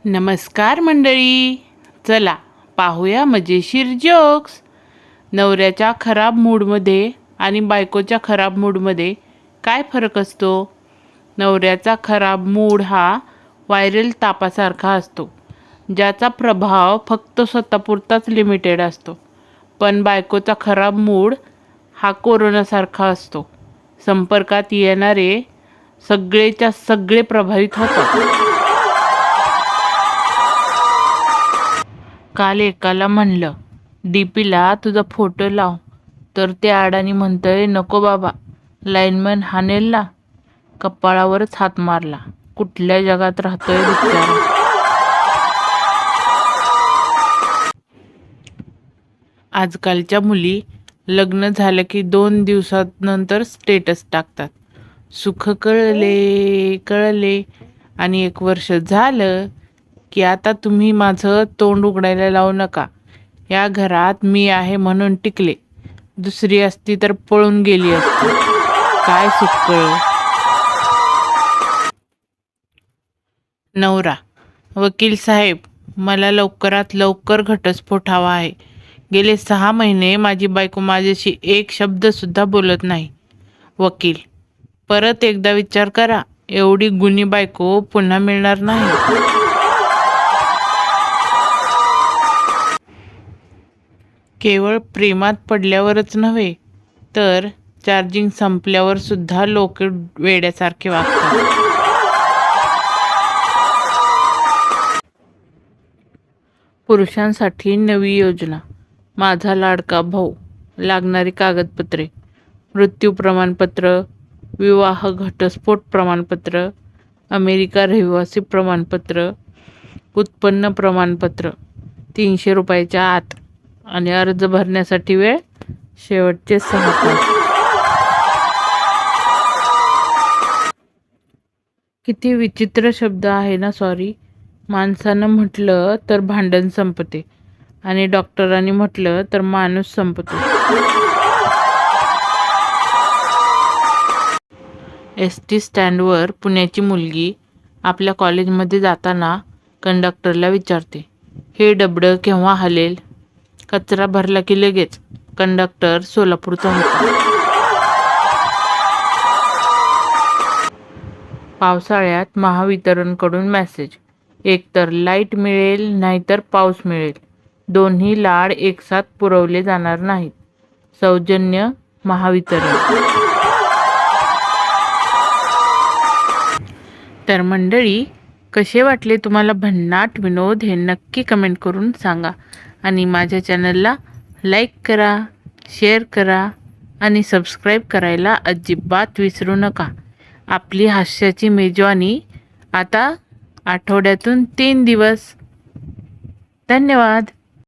नमस्कार मंडळी, चला पाहूया मजेशीर जोक्स. नवऱ्याच्या खराब मूडमध्ये आणि बायकोच्या खराब मूडमध्ये काय फरक असतो? नवऱ्याचा खराब मूड हा व्हायरल तापासारखा असतो, ज्याचा प्रभाव फक्त स्वतःपुरताच लिमिटेड असतो. पण बायकोचा खराब मूड हा कोरोनासारखा असतो, संपर्कात येणारे सगळेच्या सगळे प्रभावित होतात. काल एकाला म्हणलं, डीपीला तुझा फोटो लाव, तर ते अडाणी म्हणतंय नको बाबा, लाईनमन हाणेल ना. कपाळावरच हात मारला. कुठल्या जगात राहतोय बिचारा. आजकालच्या मुली लग्न झालं की 2 दिवसानंतर स्टेटस टाकतात, सुख कळले कळले. आणि 1 वर्ष झालं की आता तुम्ही माझं तोंड उघडायला लावू नका, या घरात मी आहे म्हणून टिकले, दुसरी असती तर पळून गेली असती. काय सुख कळ. नवरा, वकील साहेब, मला लवकरात लवकर घटस्फोट हवा आहे. गेले 6 महिने माझी बायको माझ्याशी एक शब्द सुद्धा बोलत नाही. वकील, परत एकदा विचार करा, एवढी गुणी बायको पुन्हा मिळणार नाही. केवळ प्रेमात पडल्यावरच नव्हे, तर चार्जिंग संपल्यावर सुद्धा लोक वेड्यासारखे वागतात. पुरुषांसाठी नवी योजना. माझा लाडका भाऊ. लागणारी कागदपत्रे: मृत्यू प्रमाणपत्र, विवाह घटस्फोट प्रमाणपत्र, अमेरिका रहिवासी प्रमाणपत्र, उत्पन्न प्रमाणपत्र. 300 रुपयाच्या आत. आणि अर्ज भरण्यासाठी वेळ शेवटचे 6 तास. किती विचित्र शब्द आहे ना सॉरी. माणसानं म्हटलं तर भांडण संपते, आणि डॉक्टरांनी म्हटलं तर माणूस संपतो. ST स्टँडवर पुण्याची मुलगी आपल्या कॉलेजमध्ये जाताना कंडक्टरला विचारते, हे डबडं केव्हा हलेल? कचरा भरला की लगेच. कंडक्टर सोलापूरचा होता. पावसाळ्यात महावितरणकडून मेसेज: एकतर लाईट मिळेल नाहीतर पाऊस मिळेल, दोन्ही लाड एकसाथ पुरवले जाणार नाहीत. सौजन्य महावितरण. तर मंडळी, कसे वाटले तुम्हाला भन्नाट विनोद हे नक्की कमेंट करून सांगा. आणि माझ्या चॅनलला लाईक करा, शेअर करा आणि सबस्क्राईब करायला अजिबात विसरू नका. आपली हास्याची मेजवानी आता आठवड्यातून 3 दिवस. धन्यवाद.